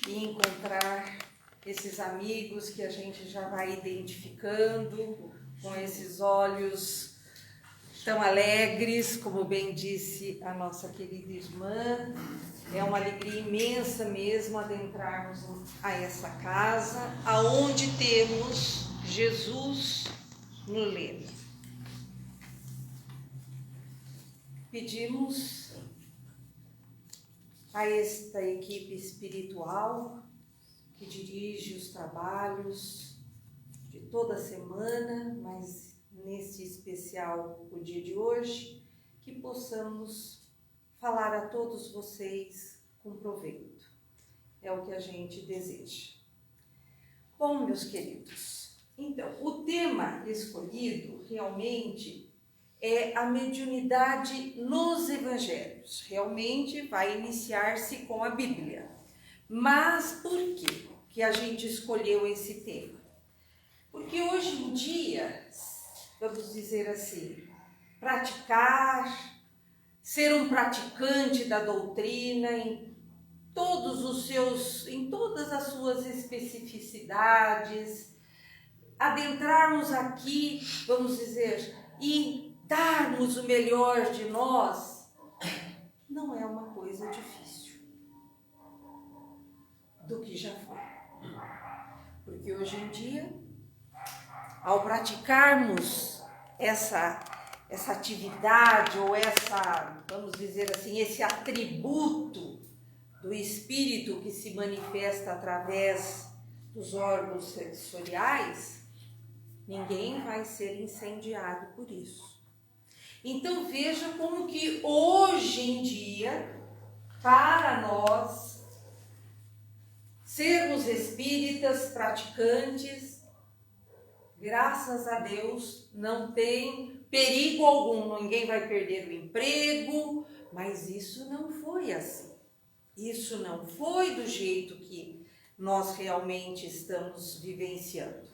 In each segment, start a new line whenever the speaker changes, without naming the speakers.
e encontrar esses amigos que a gente já vai identificando com esses olhos tão alegres, como bem disse a nossa querida irmã. É uma alegria imensa mesmo adentrarmos a essa casa, aonde temos Jesus no leme. Pedimos a esta equipe espiritual que dirige os trabalhos de toda a semana, mas nesse especial o dia de hoje, que possamos falar a todos vocês com proveito. É o que a gente deseja. Bom, meus queridos, então, o tema escolhido realmente é a mediunidade nos evangelhos. Realmente vai iniciar-se com a Bíblia. Mas por que a gente escolheu esse tema? Porque hoje em dia, vamos dizer assim, ser um praticante da doutrina em todas as suas especificidades, adentrarmos aqui, vamos dizer, e darmos o melhor de nós, não é uma coisa difícil do que já foi. Porque hoje em dia, ao praticarmos essa atividade ou vamos dizer assim, esse atributo do espírito que se manifesta através dos órgãos sensoriais, ninguém vai ser incendiado por isso. Então veja como que hoje em dia, para nós, sermos espíritas praticantes, graças a Deus, não tem perigo algum, ninguém vai perder o emprego, mas isso não foi assim. Isso não foi do jeito que nós realmente estamos vivenciando.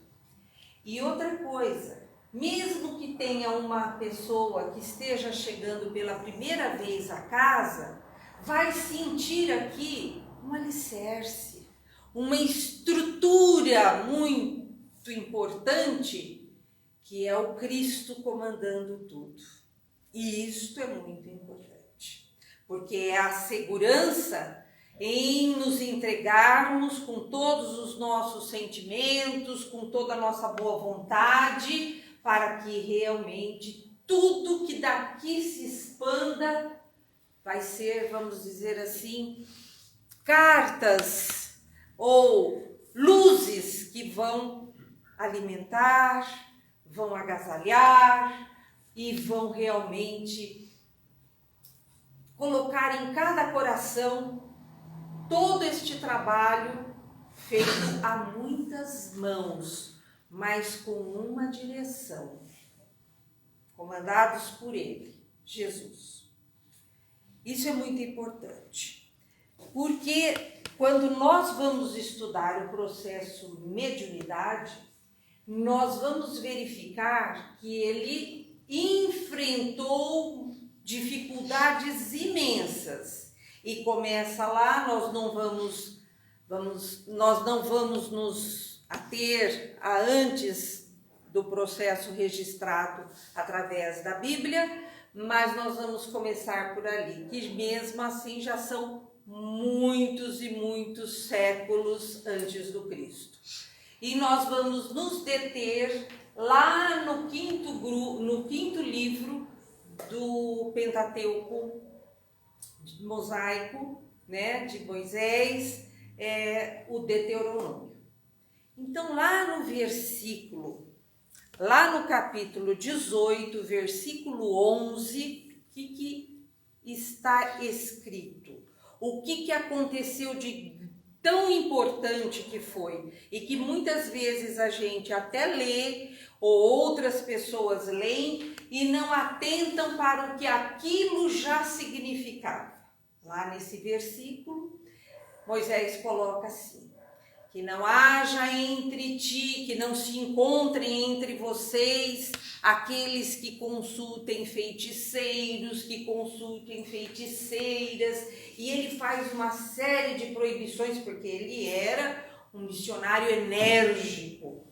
E outra coisa, mesmo que tenha uma pessoa que esteja chegando pela primeira vez à casa, vai sentir aqui um alicerce, uma estrutura muito importante, que é o Cristo comandando tudo. E isto é muito importante, porque é a segurança em nos entregarmos com todos os nossos sentimentos, com toda a nossa boa vontade, para que realmente tudo que daqui se expanda vai ser, vamos dizer assim, cartas ou luzes que vão alimentar, vão agasalhar e vão realmente colocar em cada coração todo este trabalho feito a muitas mãos, mas com uma direção, comandados por Ele, Jesus. Isso é muito importante, porque quando nós vamos estudar o processo mediunidade, nós vamos verificar que ele enfrentou dificuldades imensas. E começa lá, nós não vamos nos ater a antes do processo registrado através da Bíblia, mas nós vamos começar por ali, que mesmo assim já são muitos e muitos séculos antes do Cristo. E nós vamos nos deter lá no quinto livro do Pentateuco mosaico, né, de Moisés, o Deuteronômio. Então lá no capítulo 18, versículo 11, o que está escrito? O que aconteceu de tão importante que foi, e que muitas vezes a gente até lê, ou outras pessoas leem, e não atentam para o que aquilo já significava. Lá nesse versículo, Moisés coloca assim: que não haja entre ti, que não se encontrem entre vocês aqueles que consultem feiticeiros, que consultem feiticeiras, e ele faz uma série de proibições, porque ele era um missionário enérgico,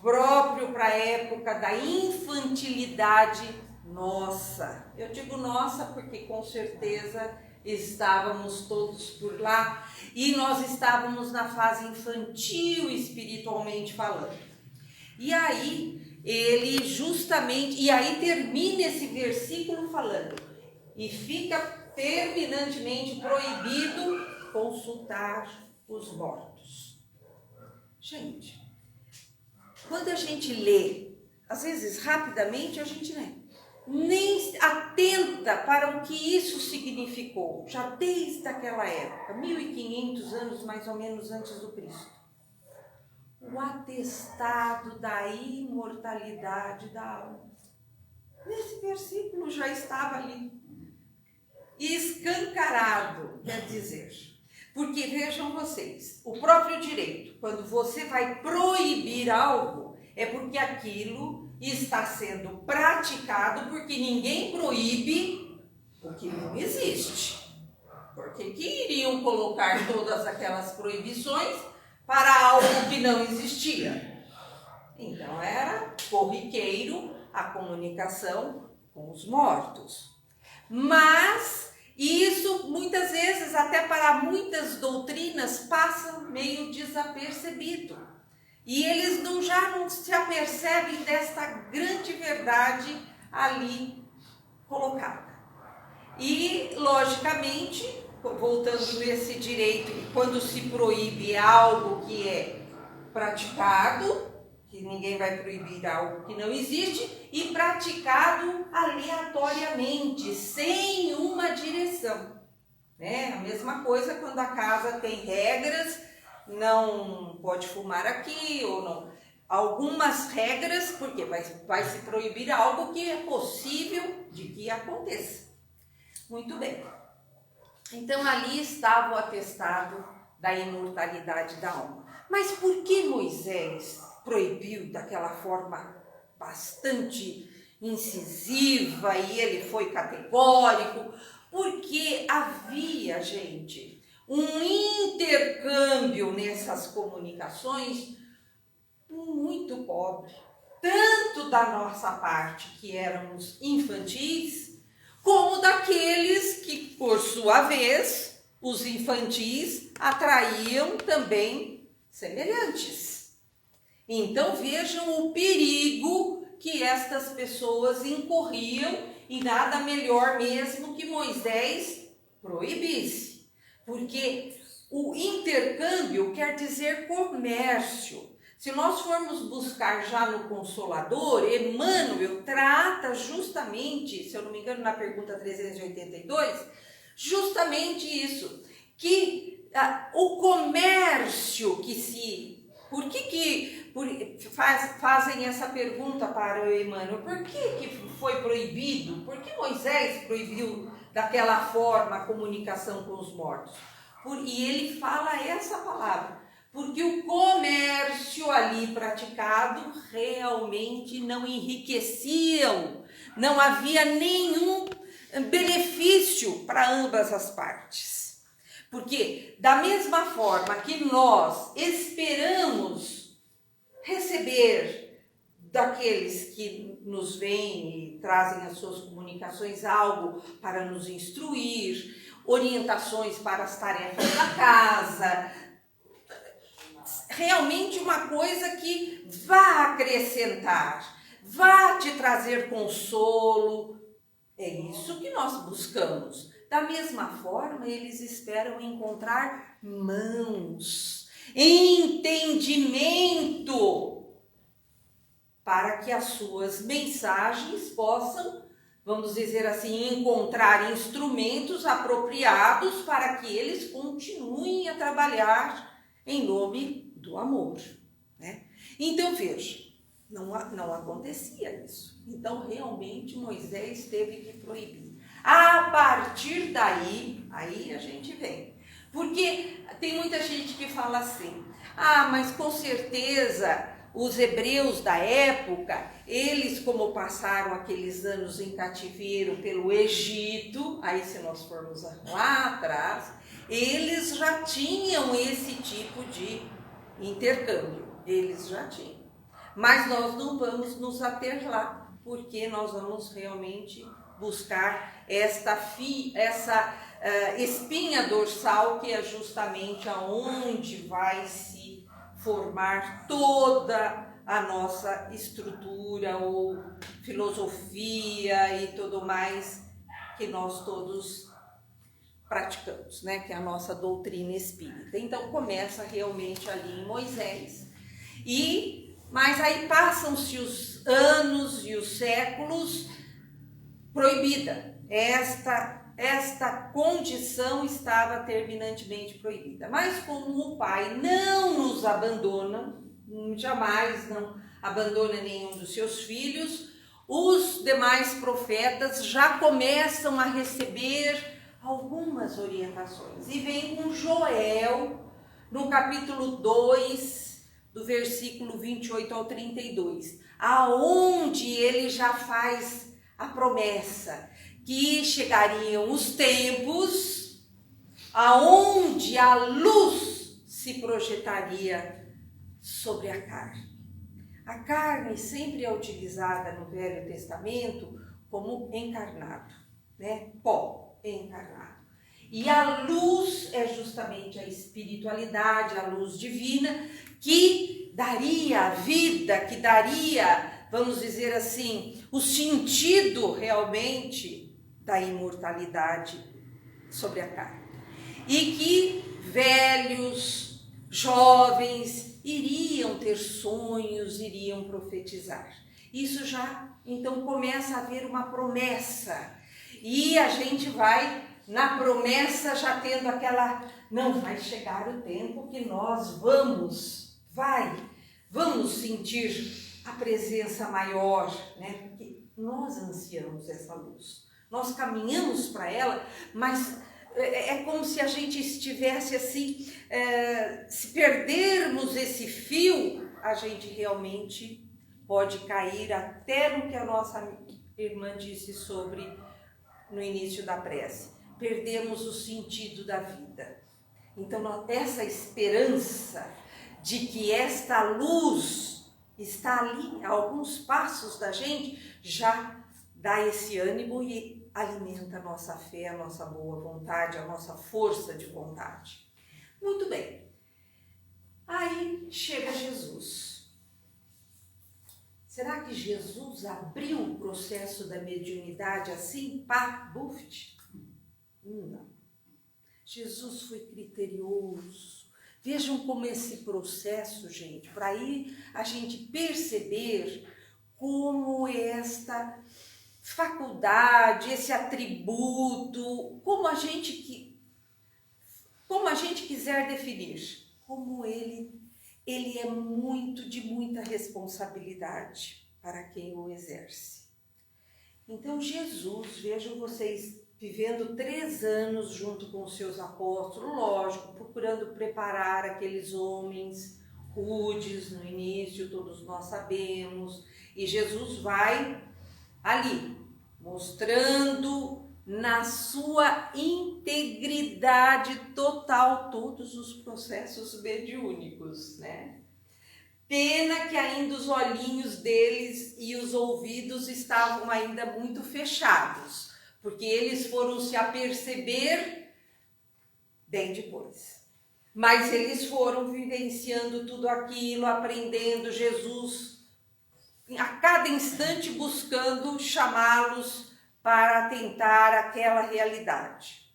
próprio para a época da infantilidade nossa. Eu digo nossa porque com certeza estávamos todos por lá e nós estávamos na fase infantil espiritualmente falando. E aí ele justamente, e aí termina esse versículo falando, e fica terminantemente proibido consultar os mortos. Gente, quando a gente lê, às vezes rapidamente a gente nem atenta para o que isso significou, já desde aquela época, 1500 anos mais ou menos antes do Cristo. O atestado da imortalidade da alma. Nesse versículo já estava ali, escancarado, quer dizer. Porque vejam vocês, o próprio direito, quando você vai proibir algo, é porque aquilo está sendo praticado, porque ninguém proíbe o que não existe. Porque que iriam colocar todas aquelas proibições para algo que não existia? Então era corriqueiro a comunicação com os mortos. Mas isso muitas vezes, até para muitas doutrinas, passa meio desapercebido. E eles já não se apercebem desta grande verdade ali colocada. E, logicamente, voltando nesse direito, quando se proíbe algo que é praticado, que ninguém vai proibir algo que não existe, e praticado aleatoriamente, sem uma direção. Né? A mesma coisa quando a casa tem regras, não pode fumar aqui, ou não. Algumas regras, porque vai se proibir algo que é possível de que aconteça. Muito bem. Então ali estava o atestado da imortalidade da alma. Mas por que Moisés proibiu daquela forma bastante incisiva e ele foi categórico? Porque havia, gente, um intercâmbio nessas comunicações muito pobre, tanto da nossa parte, que éramos infantis, como daqueles que, por sua vez, os infantis atraíam também semelhantes. Então vejam o perigo que estas pessoas incorriam, e nada melhor mesmo que Moisés proibisse. Porque o intercâmbio quer dizer comércio. Se nós formos buscar já no Consolador, Emmanuel trata justamente, se eu não me engano, na pergunta 382, justamente isso, que o comércio que se... Por que fazem essa pergunta para o Emmanuel? Por que foi proibido? Por que Moisés proibiu daquela forma a comunicação com os mortos? E ele fala essa palavra, porque o comércio ali praticado realmente não enriqueciam, não havia nenhum benefício para ambas as partes. Porque da mesma forma que nós esperamos receber daqueles que nos vêm e trazem as suas comunicações algo para nos instruir, orientações para as tarefas da casa, realmente uma coisa que vá acrescentar, vá te trazer consolo. É isso que nós buscamos. Da mesma forma, eles esperam encontrar mãos, entendimento, para que as suas mensagens possam, vamos dizer assim, encontrar instrumentos apropriados para que eles continuem a trabalhar em nome do amor. Né? Então, veja, não acontecia isso. Então, realmente, Moisés teve que proibir. A partir daí, aí a gente vem. Porque tem muita gente que fala assim, mas com certeza os hebreus da época, eles como passaram aqueles anos em cativeiro pelo Egito, aí se nós formos lá atrás, eles já tinham esse tipo de intercâmbio, eles já tinham. Mas nós não vamos nos ater lá, porque nós vamos realmente buscar essa espinha dorsal, que é justamente aonde vai se formar toda a nossa estrutura ou filosofia e tudo mais que nós todos praticamos, né? Que é a nossa doutrina espírita. Então começa realmente ali em Moisés. Mas aí passam-se os anos e os séculos, proibida. Esta condição estava terminantemente proibida. Mas como o Pai não nos abandona, jamais não abandona nenhum dos seus filhos, os demais profetas já começam a receber algumas orientações. E vem com Joel, no capítulo 2, do versículo 28 ao 32, aonde ele já faz a promessa que chegariam os tempos aonde a luz se projetaria sobre a carne. A carne sempre é utilizada no Velho Testamento como encarnado, né? Pó encarnado. E a luz é justamente a espiritualidade, a luz divina, que daria a vida, que daria, vamos dizer assim, o sentido realmente da imortalidade sobre a carne. E que velhos, jovens, iriam ter sonhos, iriam profetizar. Isso já, então, começa a haver uma promessa. E a gente vai, na promessa, já tendo aquela... Não, vai chegar o tempo que nós vamos sentir a presença maior, né? Porque nós ansiamos essa luz. Nós caminhamos para ela, mas é como se a gente estivesse assim, se perdermos esse fio, a gente realmente pode cair até no que a nossa irmã disse sobre no início da prece. Perdemos o sentido da vida. Então, essa esperança de que esta luz está ali, a alguns passos da gente, já dá esse ânimo e alimenta a nossa fé, a nossa boa vontade, a nossa força de vontade. Muito bem. Aí chega Jesus. Será que Jesus abriu o processo da mediunidade assim, pá, buft? Não. Jesus foi criterioso. Vejam como esse processo, gente, para aí a gente perceber como esta faculdade, esse atributo, como a gente quiser definir, como ele é de muita responsabilidade para quem o exerce. Então Jesus, vejam vocês, vivendo 3 anos junto com os seus apóstolos, lógico, procurando preparar aqueles homens rudes no início, todos nós sabemos, e Jesus vai ali, mostrando na sua integridade total todos os processos mediúnicos, né? Pena que ainda os olhinhos deles e os ouvidos estavam ainda muito fechados, porque eles foram se aperceber bem depois. Mas eles foram vivenciando tudo aquilo, aprendendo, Jesus a cada instante buscando chamá-los para atentar àquela realidade.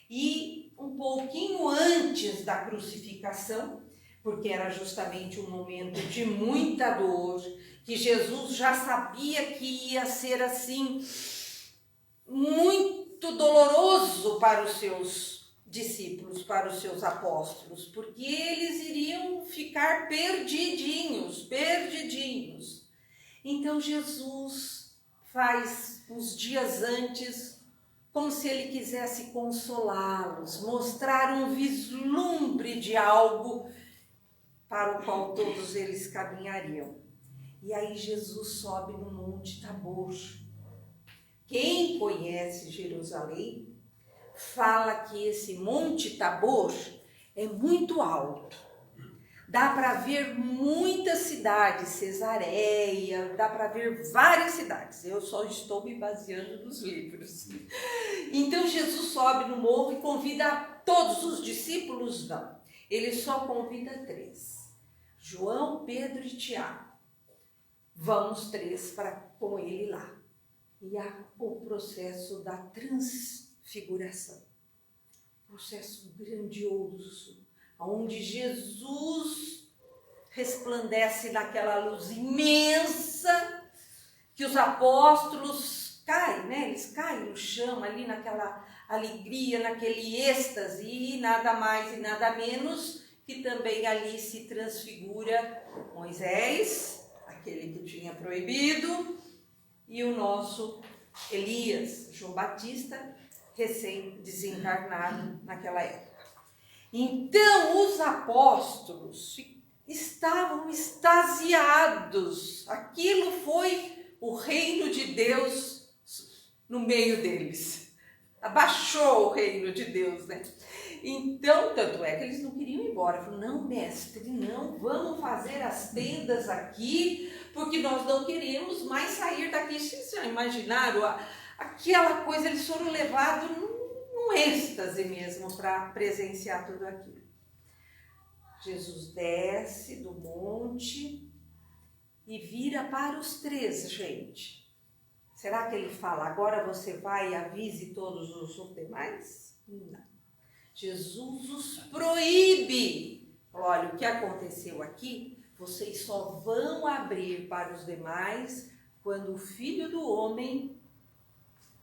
E um pouquinho antes da crucificação, porque era justamente um momento de muita dor, que Jesus já sabia que ia ser assim, muito doloroso para os seus discípulos, para os seus apóstolos, porque eles iriam ficar perdidinhos. Então Jesus faz uns dias antes, como se ele quisesse consolá-los, mostrar um vislumbre de algo para o qual todos eles caminhariam. E aí Jesus sobe no Monte Tabor. Quem conhece Jerusalém fala que esse Monte Tabor é muito alto. Dá para ver muitas cidades, Cesareia, dá para ver várias cidades. Eu só estou me baseando nos livros. Então Jesus sobe no morro e convida todos os discípulos, não. Ele só convida 3. João, Pedro e Tiago. Vão os 3 com ele lá. E há o processo da transfiguração. Processo grandioso, onde Jesus resplandece naquela luz imensa, que os apóstolos caem, né? Eles caem no chão ali naquela alegria, naquele êxtase, e nada mais e nada menos que também ali se transfigura Moisés, aquele que tinha proibido, e o nosso Elias, João Batista, recém-desencarnado naquela época. Então os apóstolos estavam extasiados. Aquilo foi o reino de Deus no meio deles. Abaixou o reino de Deus, né? Então, tanto é que eles não queriam ir embora. Falaram, não, mestre, não, vamos fazer as tendas aqui, porque nós não queremos mais sair daqui. Vocês já imaginaram aquela coisa? Eles foram levados num êxtase mesmo para presenciar tudo aquilo. Jesus desce do monte e vira para os 3, gente. Será que ele fala, agora você vai e avise todos os demais? Não. Jesus os proíbe. Olha, o que aconteceu aqui, vocês só vão abrir para os demais quando o Filho do Homem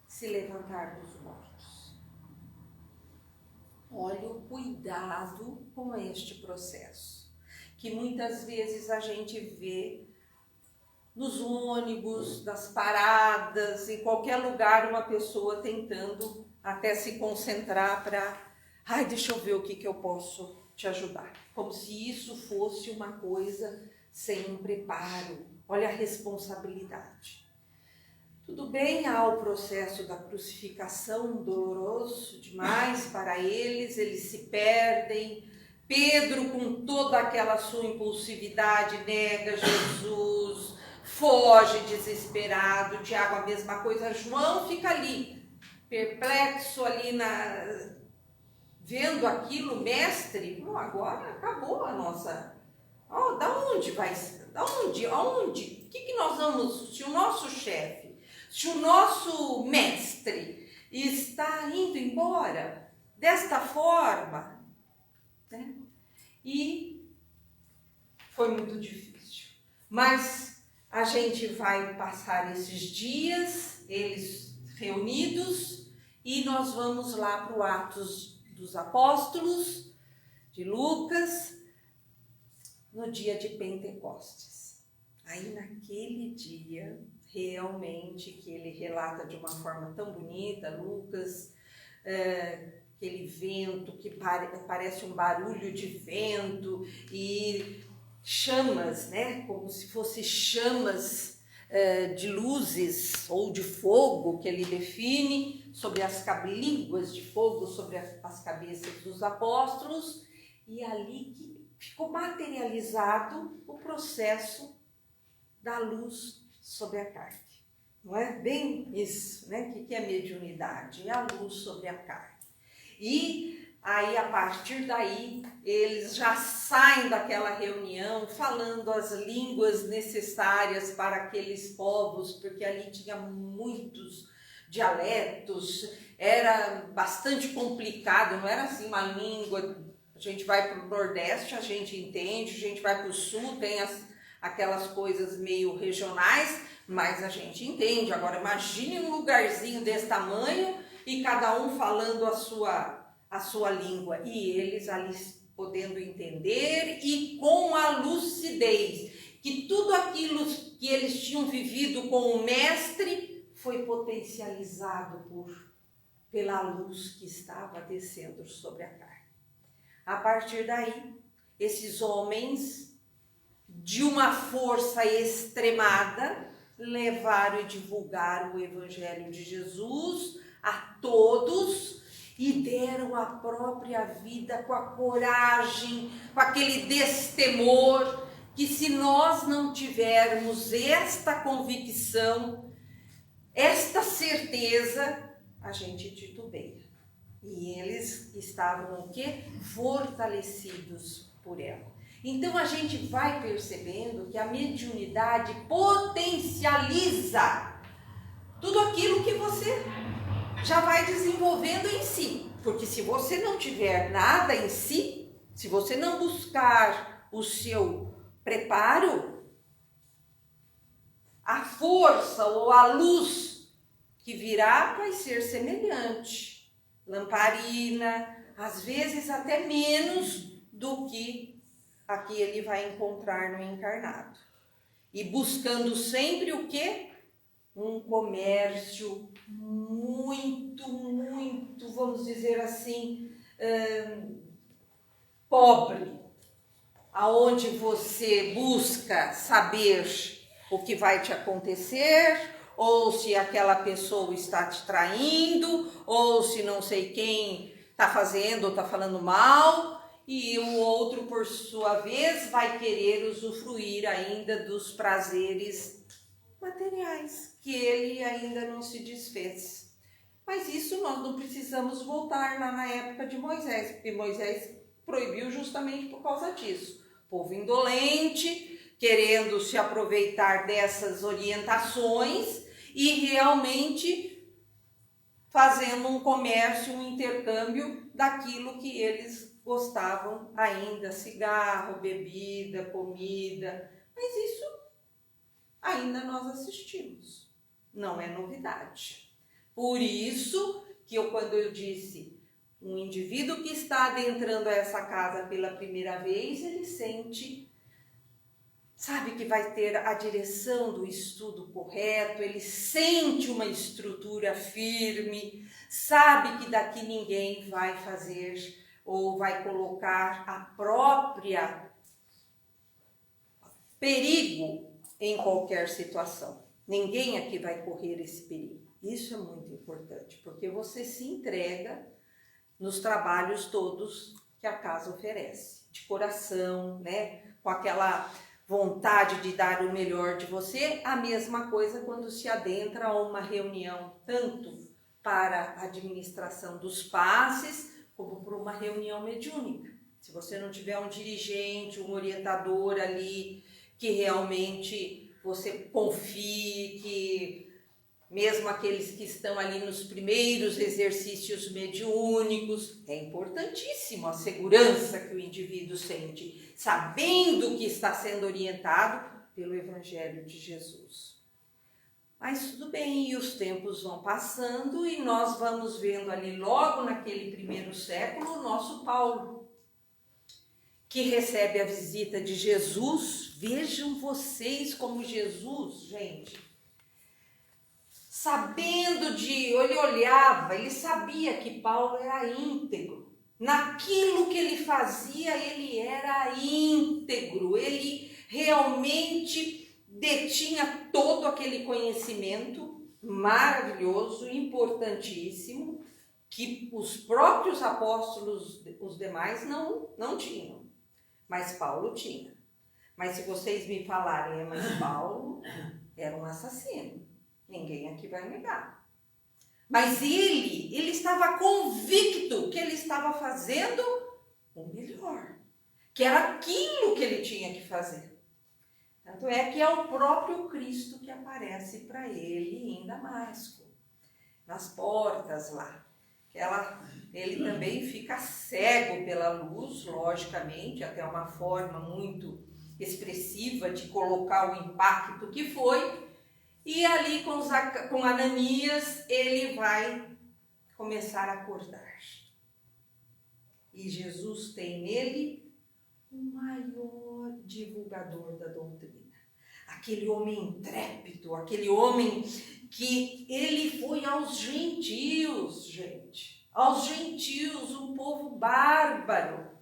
se levantar dos mortos. Olha o cuidado com este processo, que muitas vezes a gente vê nos ônibus, nas paradas, em qualquer lugar, uma pessoa tentando até se concentrar para, deixa eu ver o que eu posso te ajudar. Como se isso fosse uma coisa sem um preparo. Olha a responsabilidade. Tudo bem, há o processo da crucificação, doloroso demais para eles se perdem. Pedro, com toda aquela sua impulsividade, nega Jesus, foge desesperado. Tiago, a mesma coisa. João fica ali, perplexo, ali vendo aquilo, mestre. Agora acabou a nossa... da onde vai? Da onde? Aonde? O que nós vamos... Se o nosso chefe, se o nosso mestre está indo embora desta forma, né? E foi muito difícil. Mas a gente vai passar esses dias, eles reunidos, e nós vamos lá para o Atos dos Apóstolos, de Lucas, no dia de Pentecostes. Aí naquele dia, realmente, que ele relata de uma forma tão bonita, Lucas, aquele vento que parece um barulho de vento e chamas, né? Como se fossem chamas de luzes ou de fogo, que ele define, sobre as línguas de fogo, sobre as cabeças dos apóstolos, e ali que ficou materializado o processo da luz sobre a carne. Não é bem isso, né? O que é mediunidade? É a luz sobre a carne. E aí, a partir daí, eles já saem daquela reunião falando as línguas necessárias para aqueles povos, porque ali tinha muitos dialetos, era bastante complicado, não era assim uma língua. A gente vai para o Nordeste, a gente entende, a gente vai para o Sul, tem aquelas coisas meio regionais, mas a gente entende. Agora, imagine um lugarzinho desse tamanho e cada um falando a sua língua, e eles ali podendo entender e com a lucidez, que tudo aquilo que eles tinham vivido com o mestre foi potencializado pela luz que estava descendo sobre a carne. A partir daí, esses homens, de uma força extremada, levaram e divulgaram o Evangelho de Jesus a todos e deram a própria vida com a coragem, com aquele destemor, que se nós não tivermos esta convicção, esta certeza, a gente titubeia. E eles estavam o quê? Fortalecidos por ela. Então a gente vai percebendo que a mediunidade potencializa tudo aquilo que você já vai desenvolvendo em si. Porque se você não tiver nada em si, se você não buscar o seu preparo, a força ou a luz que virá vai ser semelhante. Lamparina, às vezes até menos do que aqui ele vai encontrar no encarnado. E buscando sempre o quê? Um comércio muito, vamos dizer assim, pobre, aonde você busca saber o que vai te acontecer, ou se aquela pessoa está te traindo, ou se não sei quem está fazendo ou está falando mal, e o outro, por sua vez, vai querer usufruir ainda dos prazeres materiais, que ele ainda não se desfez. Mas isso nós não precisamos voltar lá na época de Moisés, porque Moisés proibiu justamente por causa disso. Povo indolente, querendo se aproveitar dessas orientações e realmente fazendo um comércio, um intercâmbio daquilo que eles gostavam ainda, cigarro, bebida, comida, mas isso ainda nós assistimos, não é novidade. Por isso que quando eu disse, um indivíduo que está adentrando essa casa pela primeira vez, ele sente, sabe que vai ter a direção do estudo correto, ele sente uma estrutura firme, sabe que daqui ninguém vai fazer ou vai colocar a própria perigo em qualquer situação. Ninguém aqui vai correr esse perigo. Isso é muito importante, porque você se entrega nos trabalhos todos que a casa oferece, de coração, né? Com aquela vontade de dar o melhor de você. A mesma coisa quando se adentra a uma reunião, tanto para a administração dos passes, como para uma reunião mediúnica. Se você não tiver um dirigente, um orientador ali, que realmente você confie, que mesmo aqueles que estão ali nos primeiros exercícios mediúnicos, é importantíssimo a segurança que o indivíduo sente, sabendo que está sendo orientado pelo Evangelho de Jesus. Mas tudo bem, e os tempos vão passando e nós vamos vendo ali logo naquele primeiro século o nosso Paulo, que recebe a visita de Jesus. Vejam vocês como Jesus, gente, sabendo ele olhava, ele sabia que Paulo era íntegro. Naquilo que ele fazia, ele era íntegro, ele realmente detinha todo aquele conhecimento maravilhoso, importantíssimo, que os próprios apóstolos, os demais, não tinham. Mas Paulo tinha. Mas se vocês me falarem, mas Paulo era um assassino. Ninguém aqui vai negar. Mas ele estava convicto que ele estava fazendo o melhor, que era aquilo que ele tinha que fazer. Tanto é que é o próprio Cristo que aparece para ele em Damasco, nas portas lá. Ele também fica cego pela luz, logicamente, até uma forma muito expressiva de colocar o impacto que foi. E ali com Ananias, ele vai começar a acordar. E Jesus tem nele o maior divulgador da doutrina. Aquele homem intrépido, aquele homem que ele foi aos gentios, gente. Aos gentios, um povo bárbaro.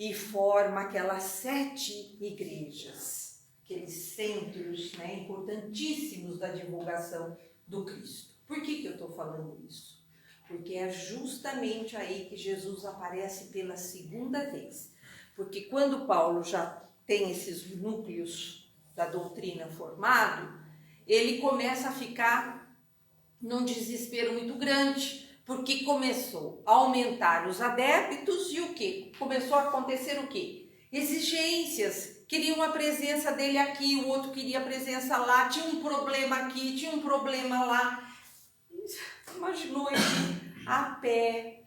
e forma aquelas 7 igrejas, aqueles centros, né, importantíssimos da divulgação do Cristo. Por que eu estou falando isso? Porque é justamente aí que Jesus aparece pela segunda vez. Porque quando Paulo já tem esses núcleos da doutrina formado, ele começa a ficar num desespero muito grande, porque começou a aumentar os adeptos e o quê? Começou a acontecer o quê? Exigências. Queriam a presença dele aqui, o outro queria a presença lá, tinha um problema aqui, tinha um problema lá. Imaginou ele a pé,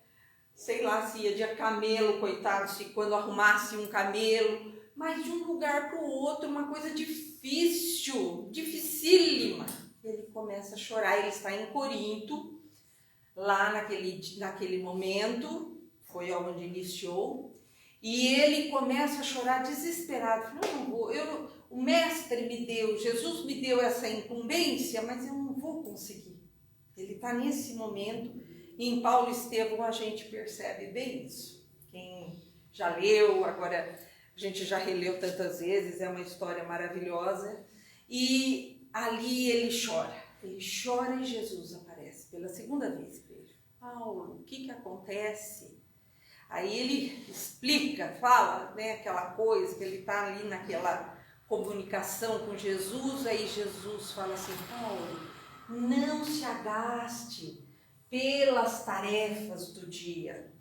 sei lá se ia de camelo, coitado, se quando arrumasse um camelo, mas de um lugar para o outro, uma coisa difícil, dificílima. Ele começa a chorar, ele está em Corinto, lá naquele momento, foi onde iniciou, e ele começa a chorar desesperado. O mestre me deu, Jesus me deu essa incumbência, mas eu não vou conseguir. Ele está nesse momento, e em Paulo e Estevão a gente percebe bem isso. Quem já leu, agora a gente já releu tantas vezes, é uma história maravilhosa, e ali ele chora e Jesus aparece pela segunda vez para ele. Paulo, o que acontece? Aí ele explica, fala, né, aquela coisa, que ele está ali naquela comunicação com Jesus, aí Jesus fala assim: Paulo, não se agaste pelas tarefas do dia,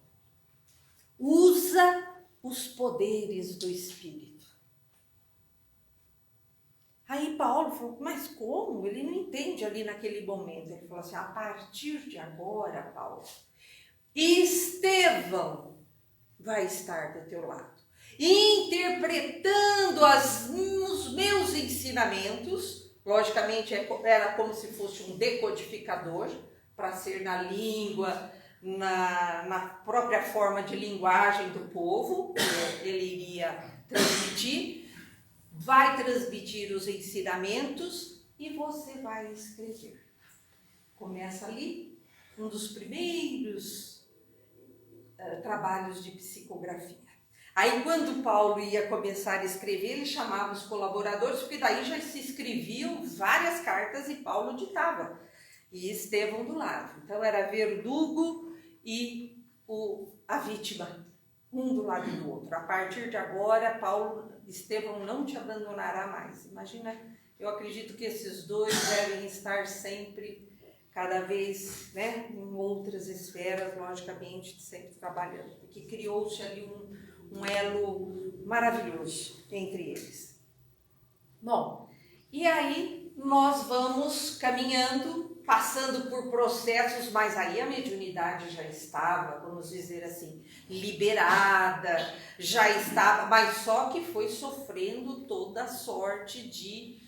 usa os poderes do Espírito. Aí Paulo falou: mas como? Ele não entende ali naquele momento. Ele falou assim: a partir de agora, Paulo, Estevão vai estar do teu lado, interpretando os meus ensinamentos. Logicamente era como se fosse um decodificador, para ser na língua, na própria forma de linguagem do povo, ele iria transmitir. Vai transmitir os ensinamentos e você vai escrever. Começa ali um dos primeiros trabalhos de psicografia. Aí quando Paulo ia começar a escrever, ele chamava os colaboradores, porque daí já se escreviam várias cartas e Paulo ditava. E Estevão do lado. Então era verdugo e a vítima, um do lado do outro. A partir de agora, Estevão não te abandonará mais. Imagina, eu acredito que esses dois devem estar sempre, cada vez, né, em outras esferas, logicamente, sempre trabalhando. Porque criou-se ali um elo maravilhoso entre eles. Bom, e aí nós vamos caminhando, passando por processos, mas aí a mediunidade já estava, vamos dizer assim, liberada, já estava, mas só que foi sofrendo toda sorte de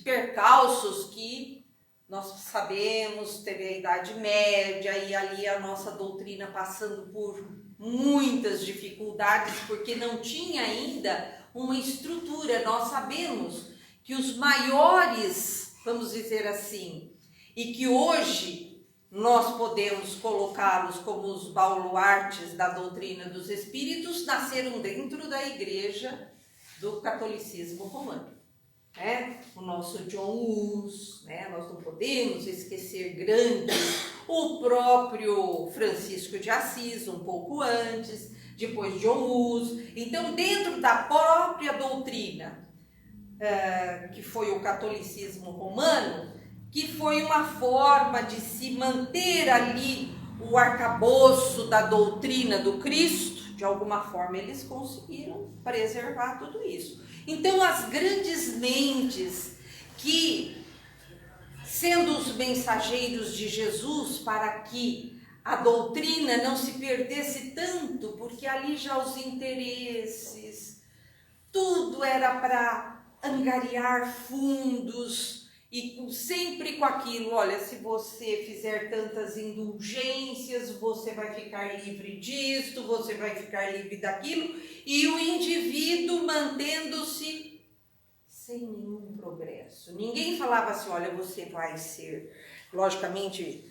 percalços que nós sabemos. Teve a Idade Média e ali a nossa doutrina passando por muitas dificuldades, porque não tinha ainda uma estrutura. Nós sabemos que os maiores, vamos dizer assim, e que hoje nós podemos colocá-los como os baluartes da doutrina dos espíritos, nasceram dentro da igreja do catolicismo romano. O nosso John Hus, nós não podemos esquecer grandes, o próprio Francisco de Assis, um pouco antes, depois John Hus. Então, dentro da própria doutrina, que foi o catolicismo romano, que foi uma forma de se manter ali o arcabouço da doutrina do Cristo, de alguma forma eles conseguiram preservar tudo isso. Então, as grandes mentes que, sendo os mensageiros de Jesus, para que a doutrina não se perdesse tanto, porque ali já os interesses, tudo era para angariar fundos, e sempre com aquilo: olha, se você fizer tantas indulgências, você vai ficar livre disto, você vai ficar livre daquilo, e o indivíduo mantendo-se sem nenhum progresso. Ninguém falava assim: olha, você vai ser, logicamente,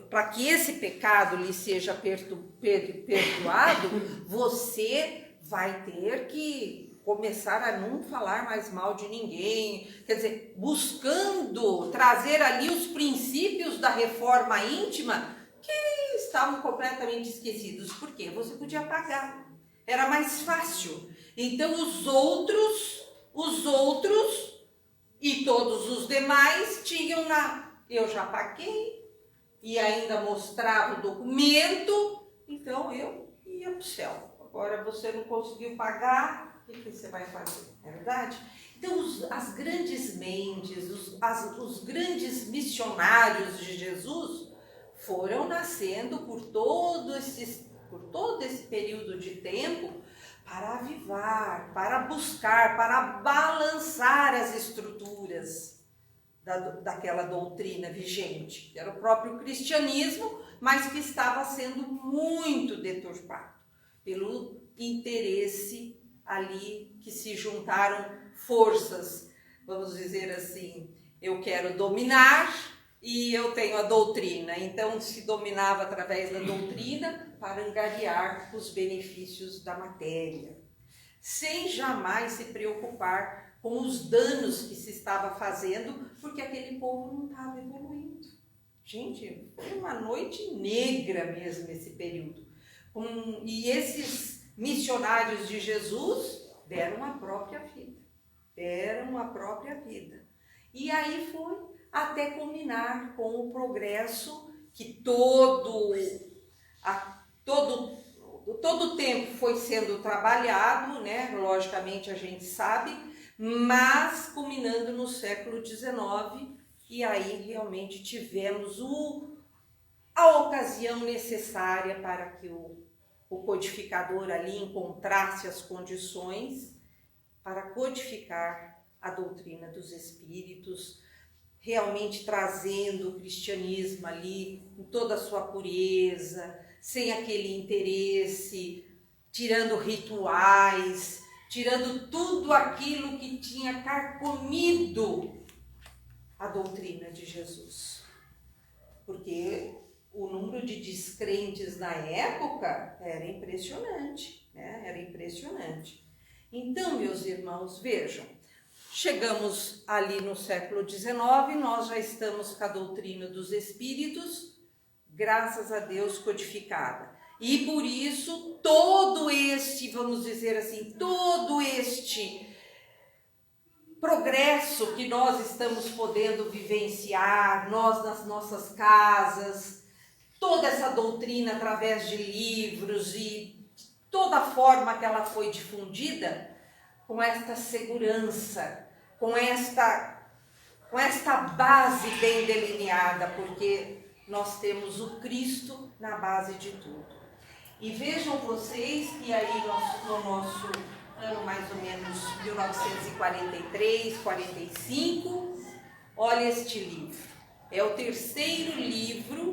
para que esse pecado lhe seja perdoado, você vai ter que começar a não falar mais mal de ninguém, quer dizer, buscando trazer ali os princípios da reforma íntima que estavam completamente esquecidos. Por quê? Você podia pagar, era mais fácil. Então os outros e todos os demais tinham eu já paguei e ainda mostrava o documento, então eu ia para o céu. Agora você não conseguiu pagar, o que você vai fazer? Não é verdade? Então as grandes mentes, os grandes missionários de Jesus foram nascendo por todo esse período de tempo para avivar, para buscar, para balançar as estruturas daquela doutrina vigente, que era o próprio cristianismo, mas que estava sendo muito deturpado pelo interesse ali que se juntaram forças, vamos dizer assim, eu quero dominar e eu tenho a doutrina, então se dominava através da doutrina para angariar os benefícios da matéria, sem jamais se preocupar com os danos que se estava fazendo, porque aquele povo não estava evoluindo. Gente, foi uma noite negra mesmo esse período. E esses missionários de Jesus deram a própria vida. E aí foi até culminar com o progresso que todo o tempo foi sendo trabalhado, né? Logicamente a gente sabe, mas culminando no século XIX, e aí realmente tivemos a ocasião necessária para que o codificador ali encontrasse as condições para codificar a doutrina dos espíritos, realmente trazendo o cristianismo ali com toda a sua pureza, sem aquele interesse, tirando rituais, tirando tudo aquilo que tinha carcomido a doutrina de Jesus. Porque o número de descrentes na época era impressionante, né? Era impressionante. Então, meus irmãos, vejam, chegamos ali no século XIX, nós já estamos com a doutrina dos espíritos, graças a Deus, codificada. E por isso, todo este, vamos dizer assim, todo este progresso que nós estamos podendo vivenciar, nós nas nossas casas, toda essa doutrina através de livros e toda a forma que ela foi difundida, com esta segurança, com esta base bem delineada, porque nós temos o Cristo na base de tudo. E vejam vocês que aí no nosso ano mais ou menos 1943, 45, olha este livro. É o terceiro livro